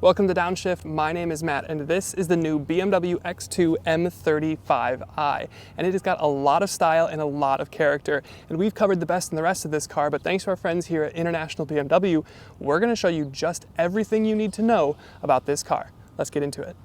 Welcome to Downshift. My name is Matt, and this is the new BMW X2 M35i. And it has got a lot of style and a lot of character. And we've covered the best and the rest of this car, but thanks to our friends here at International BMW, we're going to show you just everything you need to know about this car. Let's get into it.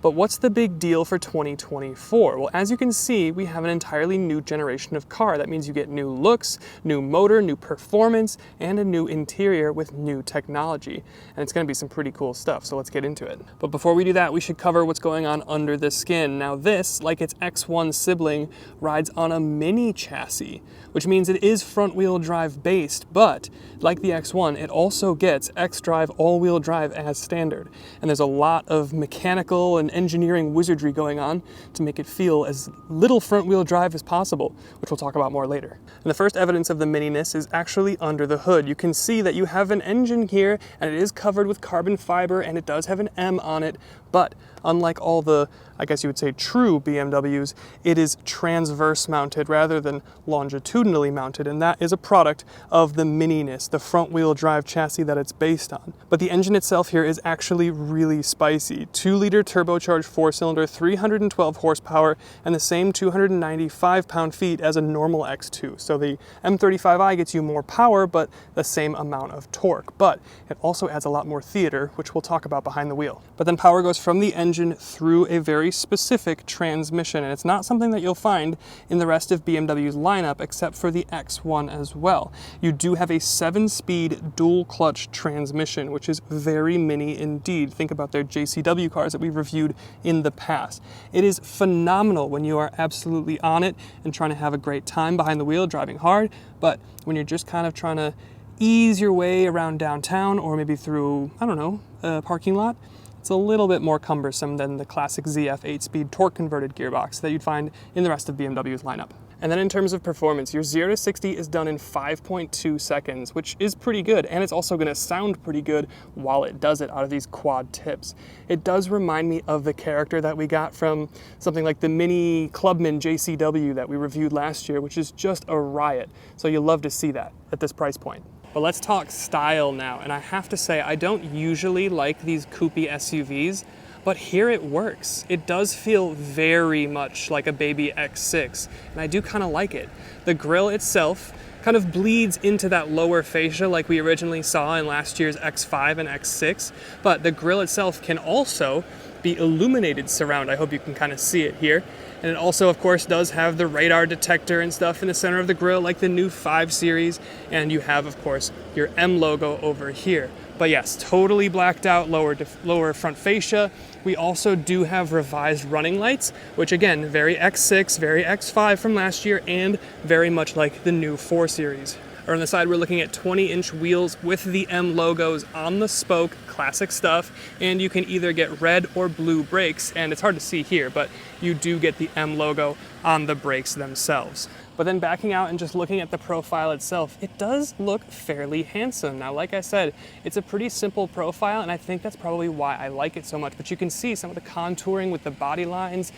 But what's the big deal for 2024? Well, as you can see, we have an entirely new generation of car. That means you get new looks, new motor, new performance, and a new interior with new technology. And it's gonna be some pretty cool stuff, so let's get into it. But before we do that, we should cover what's going on under the skin. Now this, like its X1 sibling, rides on a mini chassis, which means it is front-wheel drive based, but like the X1, it also gets xDrive all-wheel drive as standard. And there's a lot of mechanical and engineering wizardry going on to make it feel as little front-wheel drive as possible, which we'll talk about more later. And the first evidence of the mininess is actually under the hood. You can see that you have an engine here, and it is covered with carbon fiber, and it does have an M on it, but unlike all the, I guess you would say, true BMWs, it is transverse mounted rather than longitudinally mounted, and that is a product of the mininess, the front-wheel drive chassis that it's based on. But the engine itself here is actually really spicy. 2-liter turbocharged 4-cylinder, 312 horsepower, and the same 295 pound-feet as a normal X2. So the M35i gets you more power, but the same amount of torque. But it also adds a lot more theater, which we'll talk about behind the wheel. But then power goes from the engine through a very specific transmission, and it's not something that you'll find in the rest of BMW's lineup except for the X1 as well. You do have a 7-speed dual clutch transmission, which is very mini indeed. Think about their JCW cars that we've reviewed in the past. It is phenomenal when you are absolutely on it and trying to have a great time behind the wheel driving hard, but when you're just kind of trying to ease your way around downtown or maybe through, I don't know, a parking lot, it's a little bit more cumbersome than the classic ZF 8-speed torque-converted gearbox that you'd find in the rest of BMW's lineup. And then in terms of performance, your 0 to 60 is done in 5.2 seconds, which is pretty good, and it's also going to sound pretty good while it does it out of these quad tips. It does remind me of the character that we got from something like the Mini Clubman JCW that we reviewed last year, which is just a riot. So you'll love to see that at this price point. But let's talk style now, and I have to say, I don't usually like these coupé SUVs, but here it works. It does feel very much like a baby X6, and I do kind of like it. The grille itself kind of bleeds into that lower fascia like we originally saw in last year's X5 and X6, but the grille itself can also be illuminated surround. I hope you can kind of see it here. And it also, of course, does have the radar detector and stuff in the center of the grille like the new 5 Series, and you have, of course, your M logo over here. But yes, totally blacked out lower front fascia. We also do have revised running lights, which again, very X6, very X5 from last year, and very much like the new 4 Series. On the side, we're looking at 20-inch wheels with the M logos on the spoke, classic stuff, and you can either get red or blue brakes, and it's hard to see here, but you do get the M logo on the brakes themselves. But then backing out and just looking at the profile itself, it does look fairly handsome. Now, like I said, it's a pretty simple profile, and I think that's probably why I like it so much, but you can see some of the contouring with the body lines.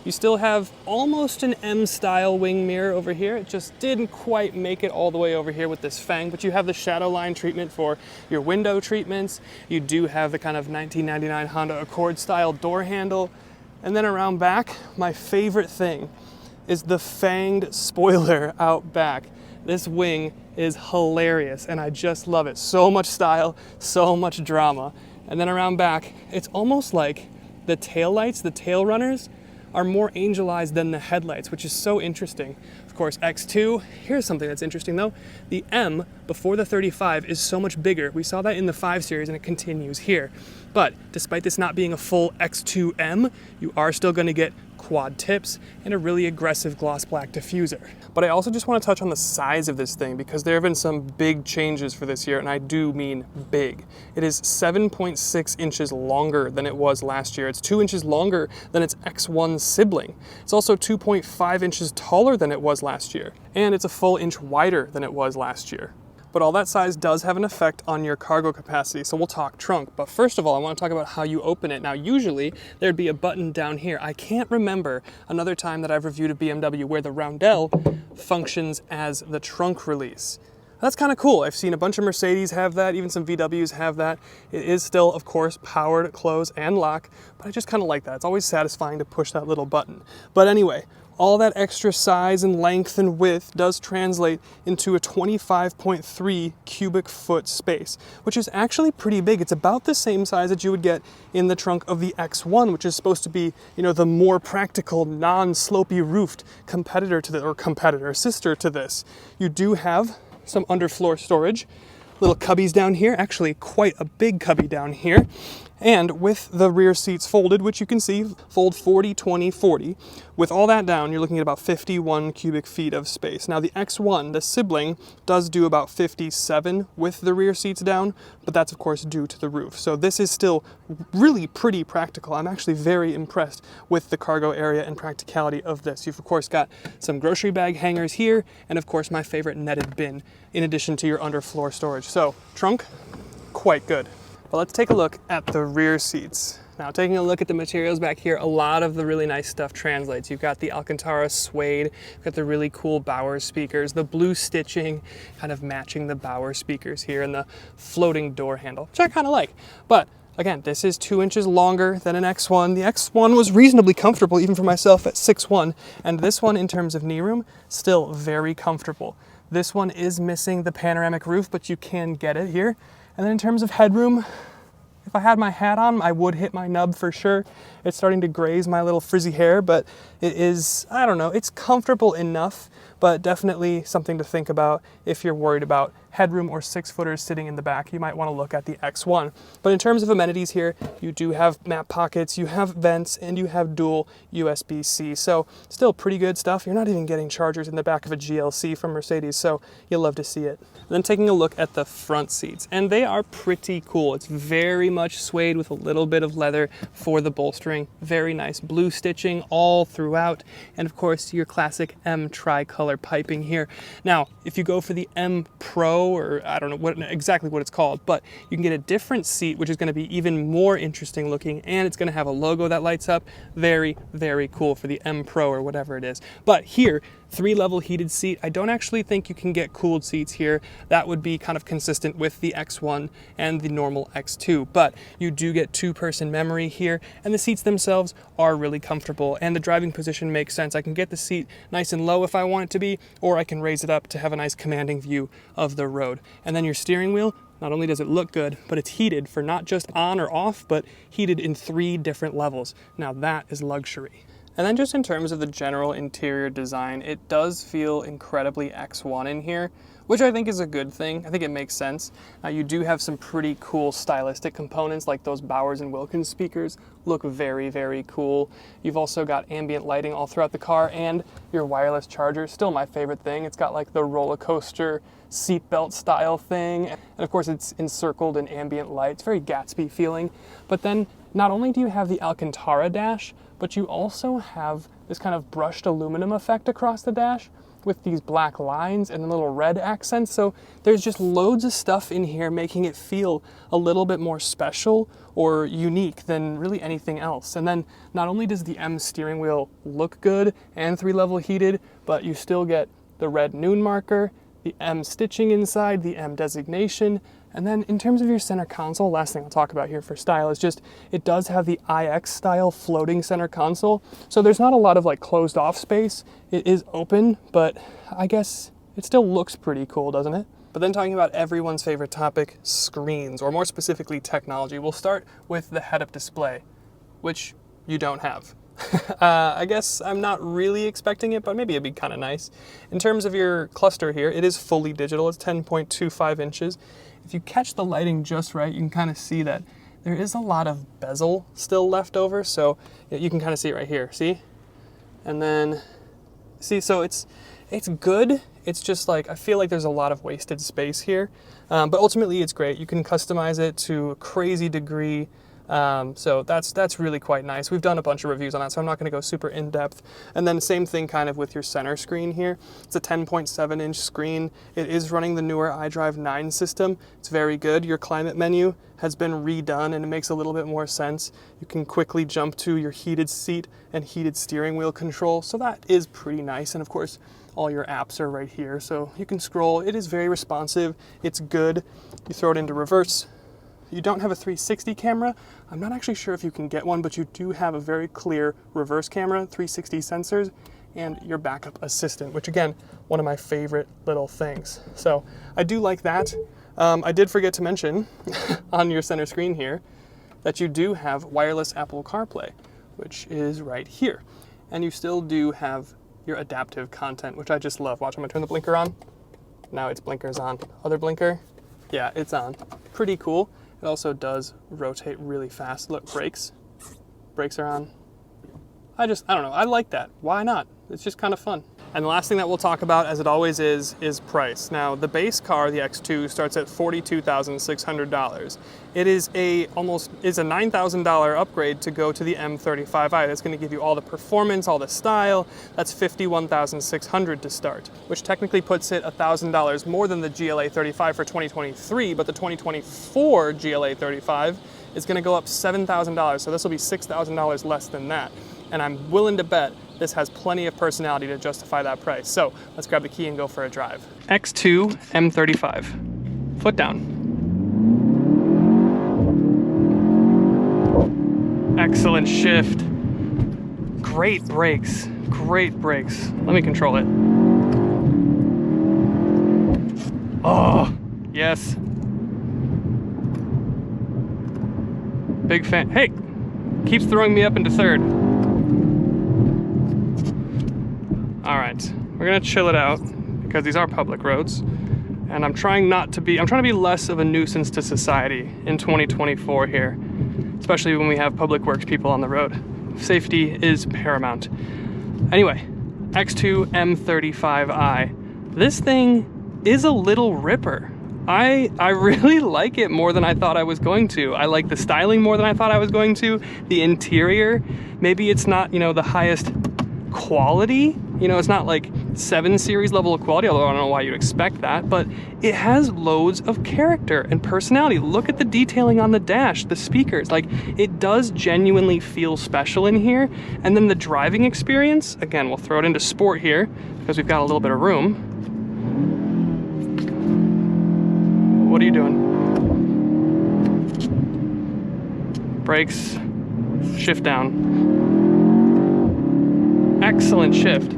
You still have almost an M-style wing mirror over here. It just didn't quite make it all the way over here with this fang, but you have the shadow line treatment for your window treatments. You do have the kind of 1999 Honda Accord style door handle. And then around back, my favorite thing is the fanged spoiler out back. This wing is hilarious, and I just love it. So much style, so much drama. And then around back, it's almost like the taillights, the tail runners, are more angelized than the headlights, which is so interesting. Of course, X2, here's something that's interesting though. The M before the 35 is so much bigger. We saw that in the 5 Series and it continues here. But despite this not being a full X2M, you are still gonna get quad tips and a really aggressive gloss black diffuser. But I also just want to touch on the size of this thing because there have been some big changes for this year, and I do mean big. It is 7.6 inches longer than it was last year. It's 2 inches longer than its X1 sibling. It's also 2.5 inches taller than it was last year, and it's a full inch wider than it was last year. But all that size does have an effect on your cargo capacity, so we'll talk trunk. But first of all, I want to talk about how you open it. Now, usually there'd be a button down here. I can't remember another time that I've reviewed a BMW where the roundel functions as the trunk release. That's kind of cool. I've seen a bunch of Mercedes have that, even some VWs have that. It is still, of course, powered close and lock, but I just kind of like that. It's always satisfying to push that little button. But anyway, all that extra size and length and width does translate into a 25.3 cubic foot space, which is actually pretty big. It's about the same size that you would get in the trunk of the X1, which is supposed to be, you know, the more practical, non-slopey roofed competitor to sister to this. You do have some underfloor storage, little cubbies down here, actually quite a big cubby down here. And with the rear seats folded, which you can see, fold 40, 20, 40. With all that down, you're looking at about 51 cubic feet of space. Now the X1, the sibling, does do about 57 with the rear seats down, but that's of course due to the roof. So this is still really pretty practical. I'm actually very impressed with the cargo area and practicality of this. You've of course got some grocery bag hangers here, and of course my favorite netted bin, in addition to your underfloor storage. So trunk, quite good. But let's take a look at the rear seats. Now, taking a look at the materials back here, a lot of the really nice stuff translates. You've got the Alcantara suede, you've got the really cool Bauer speakers, the blue stitching kind of matching the Bauer speakers here, and the floating door handle, which I kind of like. But again, this is 2 inches longer than an X1. The X1 was reasonably comfortable even for myself at 6'1", and this one in terms of knee room, still very comfortable. This one is missing the panoramic roof, but you can get it here. And then in terms of headroom, if I had my hat on, I would hit my nub for sure. It's starting to graze my little frizzy hair, but it is, I don't know, it's comfortable enough, but definitely something to think about if you're worried about headroom or 6-footers sitting in the back. You might want to look at the X1. But in terms of amenities here, you do have map pockets, you have vents, and you have dual USB-C. So still pretty good stuff. You're not even getting chargers in the back of a GLC from Mercedes, so you'll love to see it. And then taking a look at the front seats, and they are pretty cool. It's very much suede with a little bit of leather for the bolstering. Very nice blue stitching all throughout, and of course your classic M tricolor piping here. Now, if you go for the M Pro, or I don't know exactly what it's called, but you can get a different seat, which is going to be even more interesting looking, and it's going to have a logo that lights up. Very, very cool for the M Pro or whatever it is. But here, 3-level heated seat. I don't actually think you can get cooled seats here. That would be kind of consistent with the X1 and the normal X2, but you do get 2-person memory here, and the seats themselves are really comfortable, and the driving position makes sense. I can get the seat nice and low if I want it to be, or I can raise it up to have a nice commanding view of the road. And then your steering wheel, not only does it look good, but it's heated for not just on or off, but heated in 3 different levels. Now that is luxury. And then just in terms of the general interior design, it does feel incredibly X1 in here, which I think is a good thing. I think it makes sense. You do have some pretty cool stylistic components, like those Bowers & Wilkins speakers look very, very cool. You've also got ambient lighting all throughout the car, and your wireless charger, still my favorite thing. It's got like the roller coaster seatbelt style thing, and of course it's encircled in ambient light. It's very Gatsby feeling. But then not only do you have the Alcantara dash, but you also have this kind of brushed aluminum effect across the dash with these black lines and the little red accents. So there's just loads of stuff in here making it feel a little bit more special or unique than really anything else. And then not only does the M steering wheel look good and 3-level heated, but you still get the red noon marker, the M stitching inside, the M designation. And then in terms of your center console, last thing I'll talk about here for style is just, it does have the iX style floating center console. So there's not a lot of like closed off space. It is open, but I guess it still looks pretty cool, doesn't it? But then talking about everyone's favorite topic, screens, or more specifically technology, we'll start with the head-up display, which you don't have. I guess I'm not really expecting it, but maybe it'd be kind of nice. In terms of your cluster here, it is fully digital. It's 10.25 inches. If you catch the lighting just right, you can kind of see that there is a lot of bezel still left over. So you can kind of see it right here, see? And then, see, so it's good. It's just like, I feel like there's a lot of wasted space here. But ultimately it's great. You can customize it to a crazy degree. So that's really quite nice. We've done a bunch of reviews on that, so I'm not going to go super in depth. And then same thing kind of with your center screen here. It's a 10.7 inch screen. It is running the newer iDrive 9 system. It's very good. Your climate menu has been redone and it makes a little bit more sense. You can quickly jump to your heated seat and heated steering wheel control. So that is pretty nice. And of course, all your apps are right here. So you can scroll. It is very responsive. It's good. You throw it into reverse. You don't have a 360 camera. I'm not actually sure if you can get one, but you do have a very clear reverse camera, 360 sensors, and your backup assistant, which again, one of my favorite little things. So I do like that. I did forget to mention on your center screen here that you do have wireless Apple CarPlay, which is right here. And you still do have your adaptive content, which I just love. Watch, I'm gonna turn the blinker on. Now its blinker's on. Other blinker, yeah, it's on. Pretty cool. It also does rotate really fast. Look, brakes are on. I don't know, I like that. Why not? It's just kind of fun. And the last thing that we'll talk about, as it always is price. Now, the base car, the X2, starts at $42,600. It is a $9,000 upgrade to go to the M35i. That's going to give you all the performance, all the style. That's $51,600 to start, which technically puts it $1,000 more than the GLA 35 for 2023, but the 2024 GLA 35 is going to go up $7,000, so this will be $6,000 less than that. And I'm willing to bet this has plenty of personality to justify that price. So let's grab the key and go for a drive. X2 M35. Foot down. Excellent shift. Great brakes. Great brakes. Let me control it. Oh, yes. Big fan. Hey, keeps throwing me up into third. All right, we're gonna chill it out because these are public roads, and I'm trying to be less of a nuisance to society in 2024 here, especially when we have public works people on the road. Safety is paramount. Anyway, X2 M35i. This thing is a little ripper. I really like it more than I thought I was going to. I like the styling more than I thought I was going to. The interior, maybe it's not, you know, the highest quality, you know, it's not like 7 Series level of quality, although I don't know why you'd expect that, but it has loads of character and personality. Look at the detailing on the dash, the speakers, like it does genuinely feel special in here. And then the driving experience, again, we'll throw it into sport here because we've got a little bit of room. What are you doing? Brakes, shift down. Excellent shift,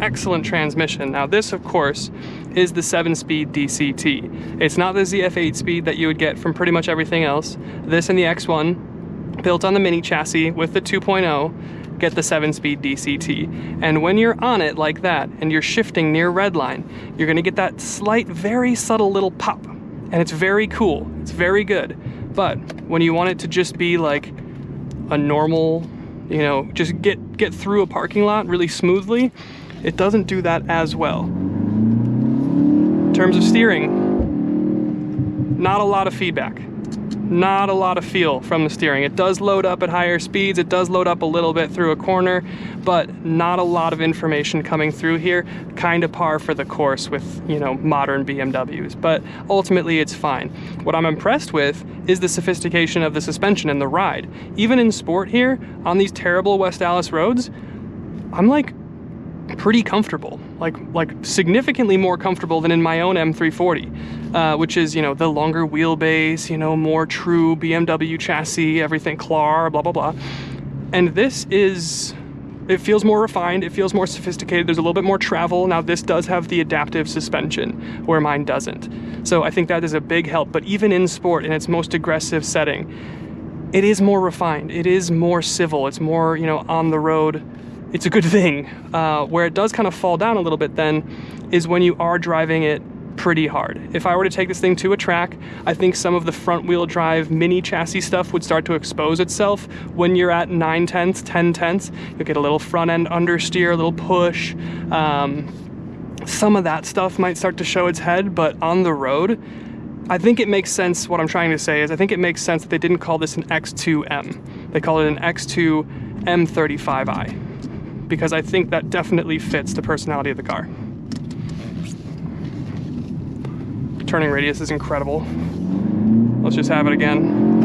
excellent transmission. Now this, of course, is the 7-speed DCT. It's not the ZF 8-speed that you would get from pretty much everything else. This and the X1, built on the mini chassis with the 2.0, get the 7-speed DCT. And when you're on it like that, and you're shifting near redline, you're gonna get that slight, very subtle little pop. And it's very cool, it's very good. But when you want it to just be like a normal, you know, just get through a parking lot really smoothly, it doesn't do that as well. In terms of steering, not a lot of feedback. Not a lot of feel from the steering. It does load up at higher speeds, it does load up a little bit through a corner, but not a lot of information coming through here. Kind of par for the course with, you know, modern BMWs, but ultimately it's fine. What I'm impressed with is the sophistication of the suspension and the ride. Even in sport here, on these terrible West Dallas roads, I'm like pretty comfortable, like significantly more comfortable than in my own M340, which is, you know, the longer wheelbase, you know, more true BMW chassis, everything, Clar, blah, blah, blah. And this is, it feels more refined, it feels more sophisticated, there's a little bit more travel. Now this does have the adaptive suspension, where mine doesn't. So I think that is a big help, but even in sport, in its most aggressive setting, it is more refined, it is more civil, it's more, you know, on the road. It's a good thing. Where it does kind of fall down a little bit then is when you are driving it pretty hard. If I were to take this thing to a track, I think some of the front wheel drive mini chassis stuff would start to expose itself. When you're at 9/10, 10/10, you'll get a little front end understeer, a little push. Some of that stuff might start to show its head, but on the road, I think it makes sense. What I'm trying to say is I think it makes sense that they didn't call this an X2M. They call it an X2 M35i, because I think that definitely fits the personality of the car. Turning radius is incredible. Let's just have it again.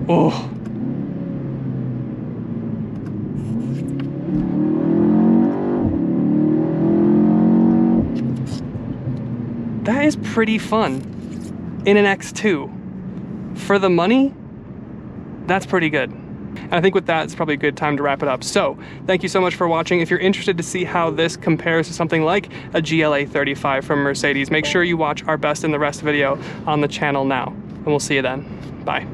Oh. That is pretty fun in an X2. For the money, that's pretty good. And I think with that, it's probably a good time to wrap it up. So thank you so much for watching. If you're interested to see how this compares to something like a GLA 35 from Mercedes, make sure you watch our best in the rest video on the channel now. And we'll see you then. Bye.